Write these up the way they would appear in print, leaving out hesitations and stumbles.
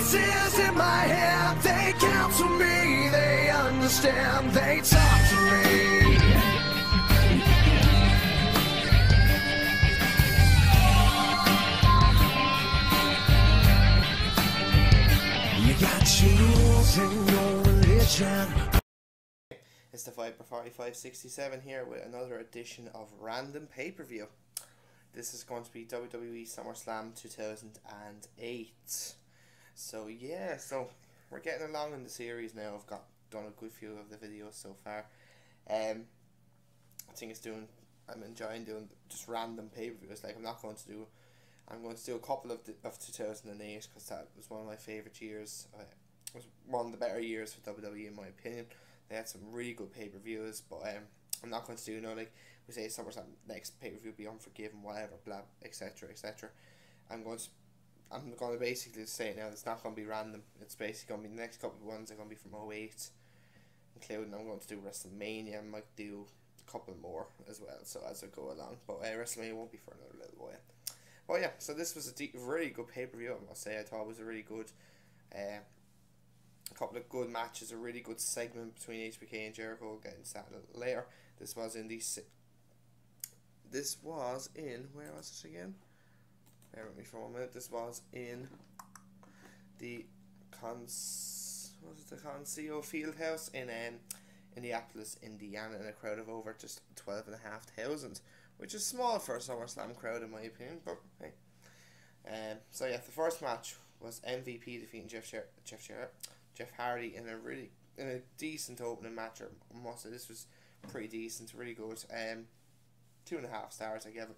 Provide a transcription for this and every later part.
voices in my head, they counsel me, they understand, they talk to me. You got jewels in your religion. It's the Viper 4567 here with another edition of Random Pay-Per-View. This is going to be WWE SummerSlam 2008. So yeah, so we're getting along in the series now. I've done a good few of the videos so far. I think I'm enjoying doing just random pay-per-views. Like I'm going to do a couple of 2008 because that was one of my favourite years. It was one of the better years for WWE in my opinion. They had some really good pay-per-views, but I'm not going to do, like we say SummerSlam, next pay-per-view be Unforgiven, whatever, blah, etc, etc. I'm going to basically say it now, it's not going to be random. It's basically going to be the next couple of ones are going to be from 08, including I'm going to do WrestleMania. I might do a couple more as well, so as I go along. But WrestleMania won't be for another little while. But yeah, so this was a really good pay-per-view, I must say. I thought it was a really good, a couple of good matches, a really good segment between HBK and Jericho. We'll get into that a little later. This was in, where was it again? Bear with me for a minute. This was in the Concio Fieldhouse in Indianapolis, Indiana, in a crowd of over just 12,500, which is small for a SummerSlam crowd in my opinion, but hey. So yeah, the first match was M.V.P defeating Jeff Hardy in a decent opening match. I must say this was pretty decent, really good. 2.5 stars I give it.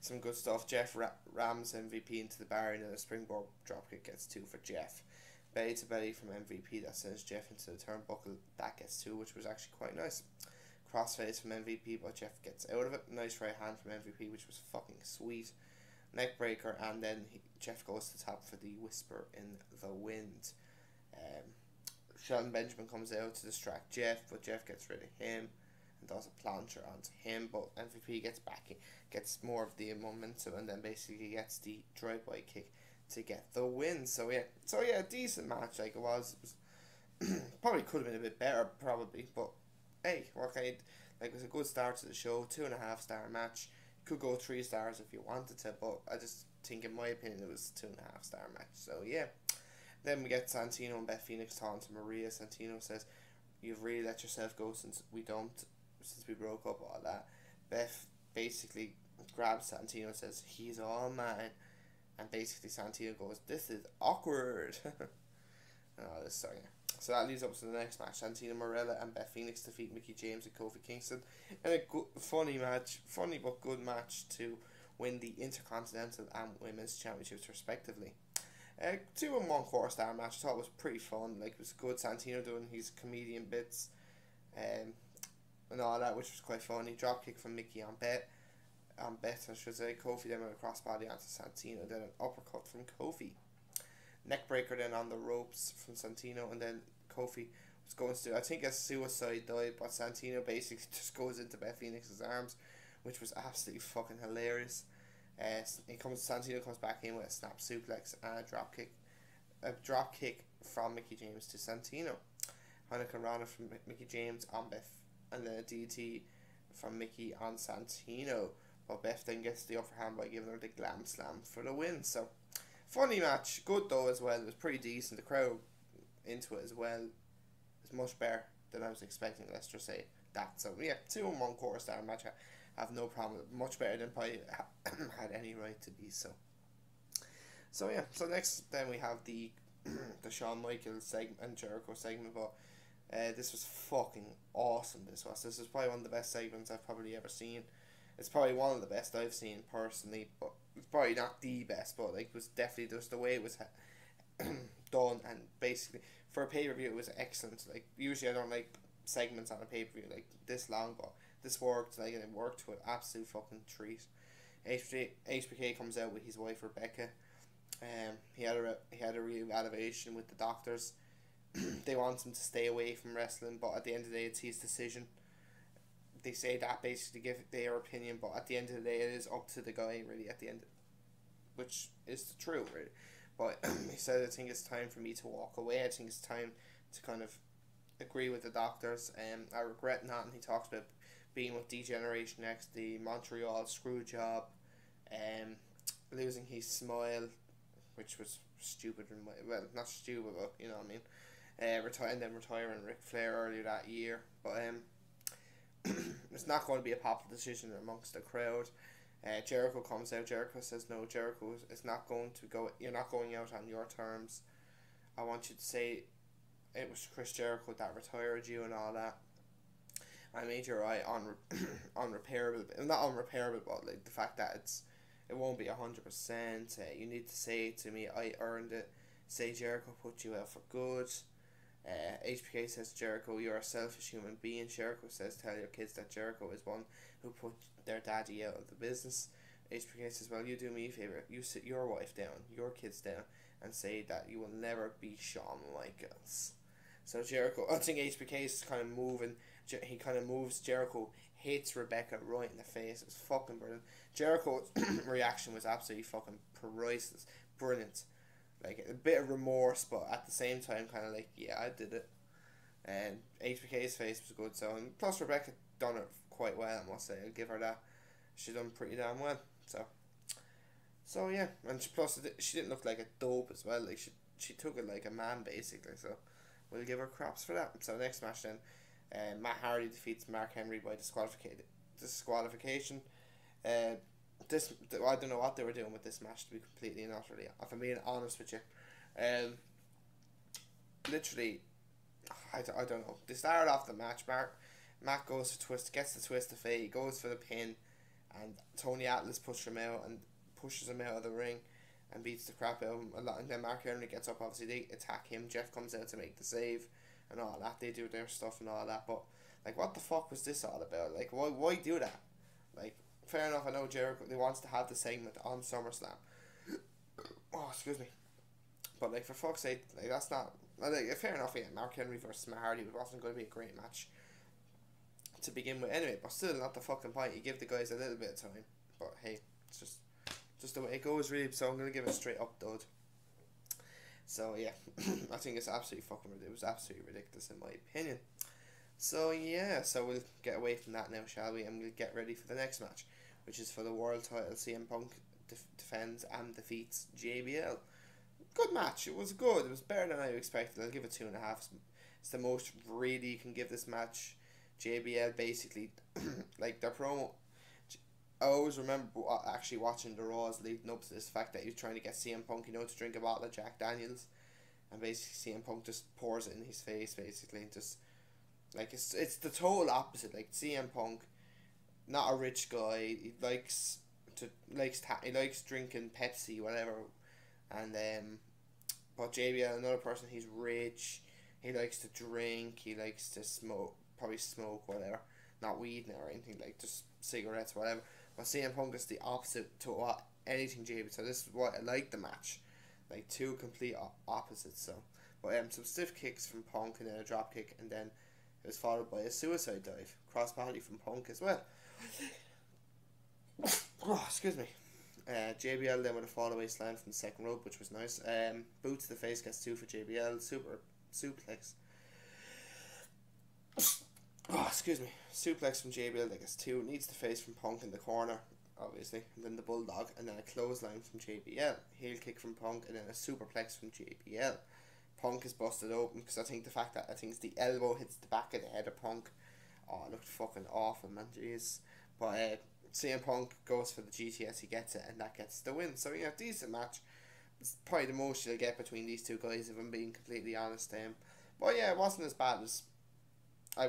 Some good stuff. Jeff rams MVP into the bar, and then a springboard dropkick gets 2 for Jeff. Belly to belly from MVP, that sends Jeff into the turnbuckle, that gets 2, which was actually quite nice. Crossface from MVP, but Jeff gets out of it. Nice right hand from MVP, which was fucking sweet. Neck breaker, and then Jeff goes to the top for the Whisper in the Wind. Shelton Benjamin comes out to distract Jeff, but Jeff gets rid of him and does a plancher onto him, but MVP gets back, gets more of the momentum, and then basically gets the drive-by kick to get the win. So yeah, a decent match. Like it was probably could have been a bit better, probably, but hey, what can you, like, it was a good start to the show. 2.5 star match. Could go 3 stars if you wanted to, but I just think, in my opinion, it was a 2.5 star match. So yeah. Then we get Santino and Beth Phoenix talking to Maria. Santino says, "You've really let yourself go since we broke up, all that." Beth basically grabs Santino and says, "He's all mine." And basically Santino goes, "This is awkward." And all this, so yeah. So that leads up to the next match. Santino Marella and Beth Phoenix defeat Mickie James and Kofi Kingston in a funny but good match to win the Intercontinental and Women's Championships respectively. 2 and 1/4 star match. I thought it was pretty fun. Like, it was good. Santino doing his comedian bits and all that, which was quite funny. Dropkick from Mickie on Beth, I should say. Kofi then with a crossbody onto Santino, then an uppercut from Kofi. Neckbreaker then on the ropes from Santino, and then Kofi was going to do, I think, a suicide dive, but Santino basically just goes into Beth Phoenix's arms, which was absolutely fucking hilarious. Santino comes back in with a snap suplex and a drop kick from Mickie James to Santino. Hurricane Rana from Mickie James on Beth, and then a DT from Mickie on Santino. But Beth then gets the upper hand by giving her the glam slam for the win. So funny match, good though as well. It was pretty decent. The crowd into it as well. It's much better than I was expecting. Let's just say that. So yeah, 2 and 1/4 star match. I have no problem with it. Much better than probably had any right to be. So yeah. So next then we have the Shawn Michaels segment and Jericho segment. But this was fucking awesome. This was probably one of the best segments I've probably ever seen. It's probably one of the best I've seen personally, but it's probably not the best, but like, it was definitely just the way it was done, and basically for a pay-per-view it was excellent. Like, usually I don't like segments on a pay-per-view like this long, but this worked, like, and it worked to an absolute fucking treat. HBK comes out with his wife Rebecca. He had a real elevation with the doctors. They want him to stay away from wrestling, but at the end of the day it's his decision. They say that basically to give their opinion, but at the end of the day it is up to the guy really at the end, which is the truth really. But he said, I think it's time for me to walk away. I think it's time to kind of agree with the doctors. I regret not. And he talks about being with D-Generation X, the Montreal screw job, losing his smile, which was stupid. Well, not stupid, but you know what I mean. Retiring Ric Flair earlier that year. But it's not going to be a popular decision amongst the crowd. Jericho comes out. Jericho says, no, Jericho is not going to go. You're not going out on your terms. I want you to say it was Chris Jericho that retired you and all that. I made your eye unrepairable. Not unrepairable, but like the fact that it won't be 100%. You need to say to me, I earned it. Say Jericho put you out for good. HBK says, Jericho, you're a selfish human being. Jericho says, tell your kids that Jericho is one who put their daddy out of the business. HBK says, well, you do me a favour. You sit your wife down, your kids down, and say that you will never be Shawn Michaels. So Jericho, I think HBK is kind of moving. He kind of moves. Jericho hits Rebecca right in the face. It was fucking brilliant. Jericho's reaction was absolutely fucking priceless. Brilliant. Like, a bit of remorse, but at the same time, kind of like, yeah, I did it. And HBK's face was good. So, and plus Rebecca done it quite well, I must say. I'll give her that. She done pretty damn well. So yeah. And she didn't look like a dope as well. Like, she took it like a man, basically. So, we'll give her props for that. So, next match then. Matt Hardy defeats Mark Henry by disqualification. I don't know what they were doing with this match, to be completely and utterly, if I'm being honest with you. Literally, I don't know. They started off the match. Matt goes for twist, gets the twist of fate, he goes for the pin, and Tony Atlas pushes him out of the ring and beats the crap out of him a lot. And then Mark Henry gets up. Obviously, they attack him. Jeff comes out to make the save and all that. They do their stuff and all that. But like, what the fuck was this all about? Like, why do that? Like, fair enough, I know Jericho, they wants to have the segment on SummerSlam. Oh, excuse me. But, like, for fuck's sake, like, that's not... Like, fair enough, yeah, Mark Henry versus Matt Hardy wasn't going to be a great match to begin with anyway, but still not the fucking point. You give the guys a little bit of time. But, hey, it's just the way it goes, really, so I'm going to give it a straight up dud. So, yeah, I think it's absolutely fucking ridiculous. It was absolutely ridiculous, in my opinion. So, yeah, so we'll get away from that now, shall we? And we'll get ready for the next match, which is for the world title. CM Punk defends and defeats JBL. Good match. It was good. It was better than I expected. I'll give it 2.5. It's the most really you can give this match. JBL basically, like, their promo. I always remember actually watching the Raws leading up to this fact that he was trying to get CM Punk, to drink a bottle of Jack Daniels. And basically CM Punk just pours it in his face, basically. Just, like, it's the total opposite. Like, CM Punk, not a rich guy. He likes drinking Pepsi, whatever. And but JBL, another person, he's rich. He likes to drink. He likes to smoke, whatever. Not weed or anything, like just cigarettes, whatever. But CM Punk is the opposite to what anything JBL. So this is what I like the match, like two complete opposites. So, but some stiff kicks from Punk and then a drop kick, and then it was followed by a suicide dive, crossbody from Punk as well. Oh, excuse me. JBL then with a fallaway slam from the second rope, which was nice. Boot to the face gets 2 for JBL. Super suplex. Oh, excuse me. Suplex from JBL that gets 2. Needs the face from Punk in the corner, obviously. And then the bulldog, and then a clothesline from JBL. Heel kick from Punk, and then a superplex from JBL. Punk is busted open because I think it's the elbow hits the back of the head of Punk. Oh, it looked fucking awful, man. Jeez. But CM Punk goes for the GTS, he gets it, and that gets the win. So, yeah, decent match. It's probably the most you'll get between these two guys, if I'm being completely honest. But yeah, it wasn't as bad as I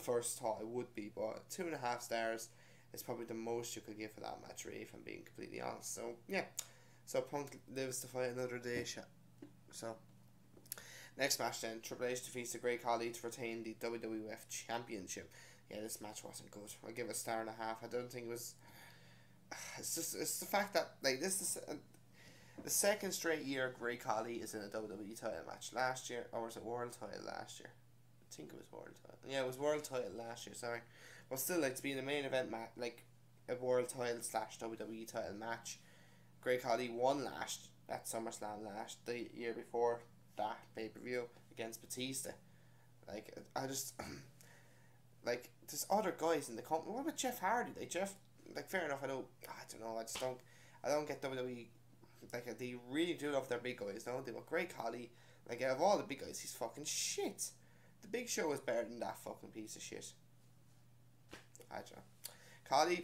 first thought it would be. But 2.5 stars is probably the most you could give for that match, really, if I'm being completely honest. So, yeah. So, Punk lives to fight another day. So, next match then, Triple H defeats the Great Khali to retain the WWF Championship. Yeah, this match wasn't good. I'll give it a 1.5 stars. I don't think it was... It's the fact that, like, this is... the second straight year Great Khali is in a WWE title match. Last year, or was it world title last year? I think it was world title. Yeah, it was world title last year, sorry. But still, like, to be in the main event like a world title / WWE title match, Great Khali won at SummerSlam the year before that pay-per-view against Batista. Like, I just like, there's other guys in the company. What about Jeff Hardy? Like, fair enough, I don't know, I don't get WWE. Like, they really do love their big guys, no? They got great Khali. Like, out of all the big guys, he's fucking shit. The Big Show is better than that fucking piece of shit. I don't know. Khali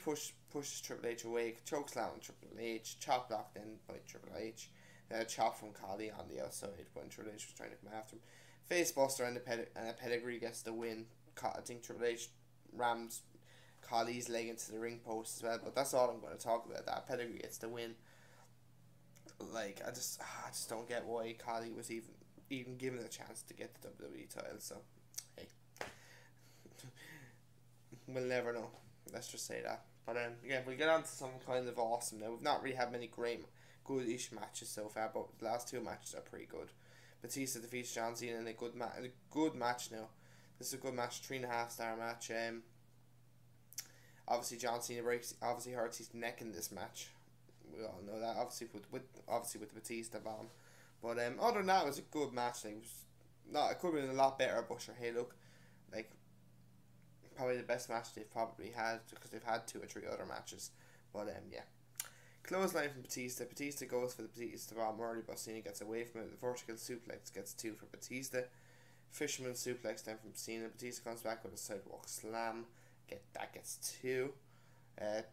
pushes Triple H away, chokeslam on Triple H, chop block then by Triple H, then a chop from Khali on the outside when Triple H was trying to come after him. Face buster and a pedigree gets the win. I think Triple H rams Khali's leg into the ring post as well, but that's all I'm going to talk about. That pedigree gets the win. Like, I just don't get why Khali was even given a chance to get the WWE title. So, hey, we'll never know. Let's just say that. But yeah, we'll get on to some kind of awesome now. We've not really had many good-ish matches so far, but the last two matches are pretty good. Batista defeats John Cena in a good match now. This is a good match, 3.5 star match. Obviously John Cena hurts his neck in this match. We all know that. Obviously with the Batista bomb. But other than that, it was a good match. Like, it could have been a lot better, but sure, hey, look, like, probably the best match they've probably had, because they've had 2 or 3 other matches. But yeah. Clothesline from Batista. Batista goes for the Batista bomb early, but Cena gets away from it. The vertical suplex gets 2 for Batista. Fisherman suplex then from Cena. Batista comes back with a sidewalk slam. That gets 2.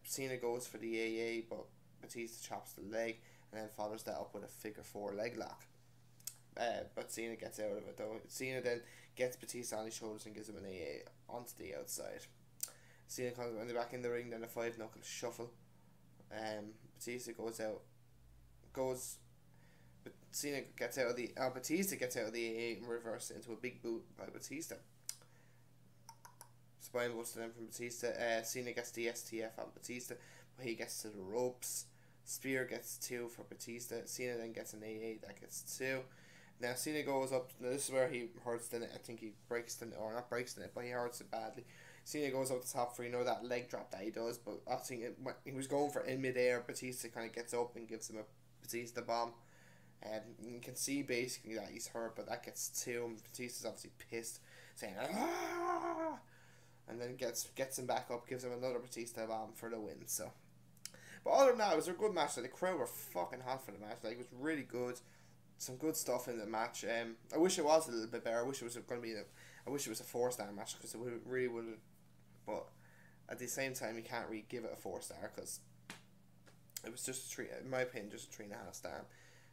Cena goes for the AA, but Batista chops the leg and then follows that up with a figure 4 leg lock. But Cena gets out of it though. Cena then gets Batista on his shoulders and gives him an AA onto the outside. Cena comes back in the ring, then a 5-knuckle shuffle. Batista Cena gets out of the Batista gets out of the AA and reverses into a big boot by Batista. Spine buster then from Batista. Cena gets the STF on Batista, but he gets to the ropes. Spear gets 2 for Batista. Cena then gets an AA that gets 2. Now Cena goes up. Now this is where he hurts the net. I think he breaks the net, or not breaks the net, but he hurts it badly. Cena goes up the top for, you know, that leg drop that he does, but I think he was going for in midair. Batista kind of gets up and gives him a Batista bomb. You can see basically that he's hurt, but that gets 2. And Batista's obviously pissed, saying "Ah!" and then gets him back up, gives him another Batista bomb for the win. So, but other than that, it was a good match. Like, the crowd were fucking hot for the match. Like, it was really good. Some good stuff in the match. I wish it was a little bit better. I wish it was going to be I wish it was a 4-star match, because it really would have. But at the same time, you can't really give it a 4-star, because it was just in my opinion, just a 3.5 star.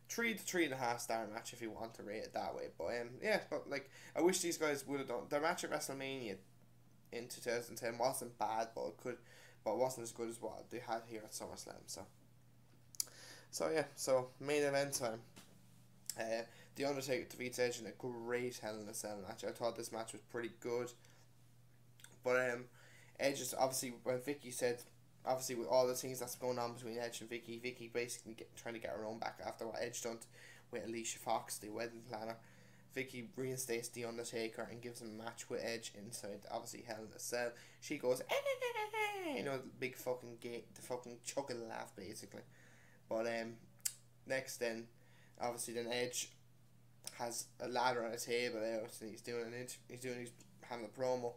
3 to 3.5 star match if you want to rate it that way. But yeah, but like, I wish these guys would have done their match at WrestleMania in 2010 wasn't bad, but it wasn't as good as what they had here at SummerSlam. So yeah, so main event time. The Undertaker defeats Edge in a great Hell in a Cell match. I thought this match was pretty good. But Edge is obviously, when Vicky said, obviously with all the things that's going on between Edge and Vicky basically trying to get her own back after what Edge done with Alicia Fox, the wedding planner. Vicky reinstates the Undertaker and gives him a match with Edge inside, obviously, Hell in a Cell. She goes, you know, the big fucking the fucking chuckle laugh basically. But next then, obviously then Edge has a ladder on a table out, and he's having a promo,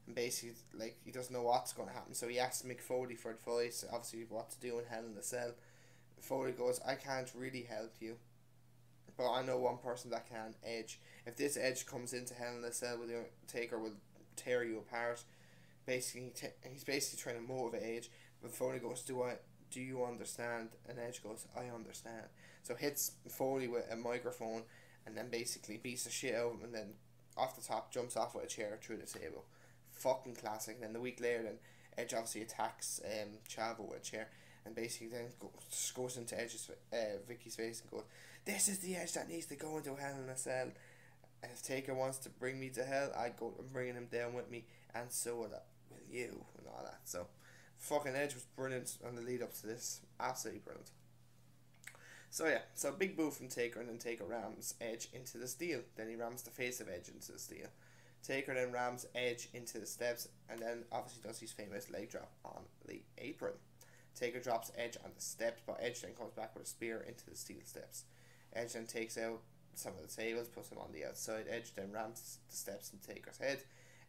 and basically, like, he doesn't know what's going to happen, so he asks Mick Foley for advice, obviously, what to do in Hell in a Cell. Foley goes, I can't really help you, but I know one person that can, Edge. If this Edge comes into Hell in a Cell with the Undertaker, will tear you apart. Basically, he's basically trying to motivate Edge, but Foley goes, do you understand? And Edge goes, I understand. So hits Foley with a microphone, and then basically beats the shit out of him, and then off the top jumps off with a chair through the table. Fucking classic. And then the week later, then Edge obviously attacks Chavo with a chair, and basically then goes into Vicky's face and goes, this is the Edge that needs to go into Hell in a Cell. If Taker wants to bring me to hell, I'm bringing him down with me, and so will you, and all that. So fucking Edge was brilliant on the lead up to this. Absolutely brilliant. So yeah, so big boo from Taker, and then Taker rams Edge into the steel. Then he rams the face of Edge into the steel. Taker then rams Edge into the steps, and then obviously does his famous leg drop on the apron. Taker drops Edge on the steps, but Edge then comes back with a spear into the steel steps. Edge then takes out some of the tables, puts them on the outside. Edge then rams the steps into Taker's head.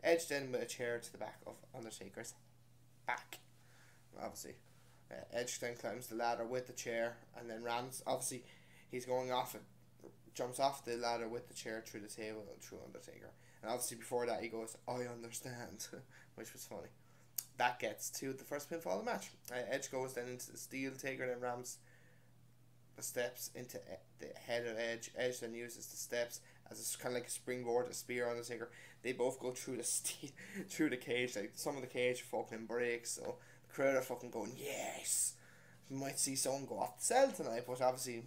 Edge then with a chair to the back of Undertaker's back. Obviously, Edge then climbs the ladder with the chair and then rams. Obviously, he's going off it, jumps off the ladder with the chair through the table and through Undertaker. And obviously before that he goes, "I understand," which was funny. That gets to the first pinfall of the match. Edge goes then into the steel. Taker then rams the steps into the head of Edge. Edge then uses the steps as a kind of like a springboard, a spear on the Taker. They both go through the through the cage. Like some of the cage fucking breaks, so the crowd are fucking going, yes. You might see someone go off the cell tonight, but obviously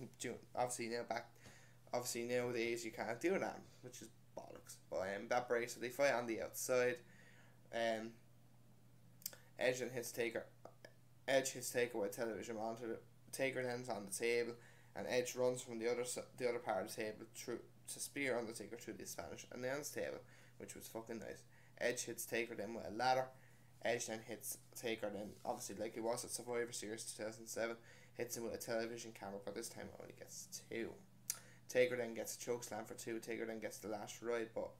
nowadays you can't do that, which is bollocks. But that breaks, so they fight on the outside. Edge then hits Taker. Edge hits Taker with a television monitor. Taker then's on the table, and Edge runs from the other part of the table through to spear Undertaker through the Spanish announce table, which was fucking nice. Edge hits Taker then with a ladder. Edge then hits Taker then, obviously like it was at Survivor Series 2007, hits him with a television camera, but this time it only gets 2. Taker then gets a chokeslam for 2. Taker then gets the last ride, but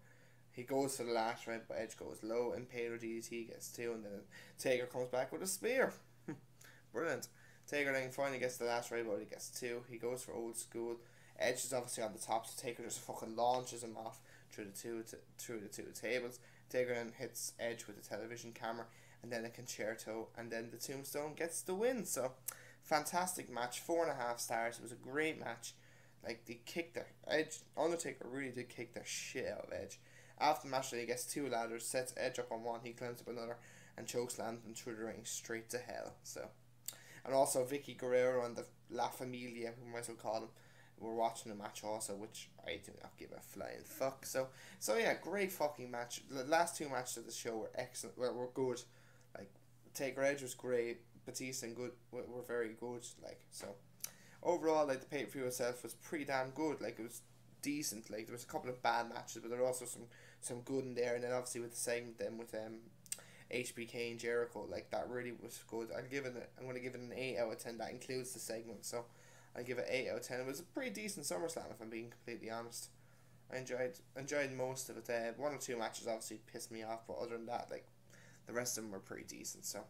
he goes for the last ride, but Edge goes low, and Impalo DDT gets 2, and then Taker comes back with a spear. Brilliant. Taker then finally gets the last ride, but he gets 2. He goes for old school. Edge is obviously on the top, so Taker just fucking launches him off through the two tables. Taker then hits Edge with the television camera, and then a concerto, and then the tombstone gets the win. So, fantastic match, 4.5 stars. It was a great match. Like, they kicked their Edge. Undertaker really did kick the shit out of Edge. After the match, he gets 2 ladders, sets Edge up on one, he climbs up another, and chokeslams him through the ring straight to hell. So, and also Vicky Guerrero and the La Familia, we might as well call them, were watching the match also, which I do not give a flying fuck. So yeah, great fucking match. The last 2 matches of the show were excellent. Well, were good. Like, Taker Edge was great. Batista and good were very good. Like, so overall, like, the pay-per-view itself was pretty damn good. Like, it was decent. Like, there was a couple of bad matches, but there were also some good in there. And then obviously with the segment then with HBK and Jericho, like, that really was good. I'm going to give it an 8 out of 10. That includes the segment, so I give it 8 out of 10. It was a pretty decent SummerSlam, if I'm being completely honest. I enjoyed most of it. 1 or 2 matches obviously pissed me off, but other than that, like, the rest of them were pretty decent. So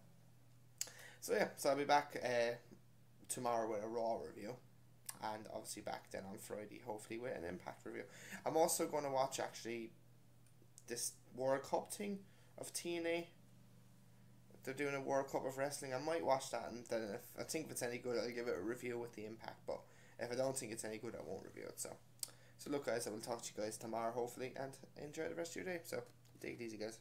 yeah, so I'll be back tomorrow with a Raw review, and obviously back then on Friday, hopefully with an Impact review. I'm also going to watch actually this World Cup thing of TNA. They're doing a World Cup of Wrestling. I might watch that, and then if I think it's any good, I'll give it a review with the Impact. But if I don't think it's any good, I won't review it. So look, guys, I will talk to you guys tomorrow, hopefully, and enjoy the rest of your day. So take it easy, guys.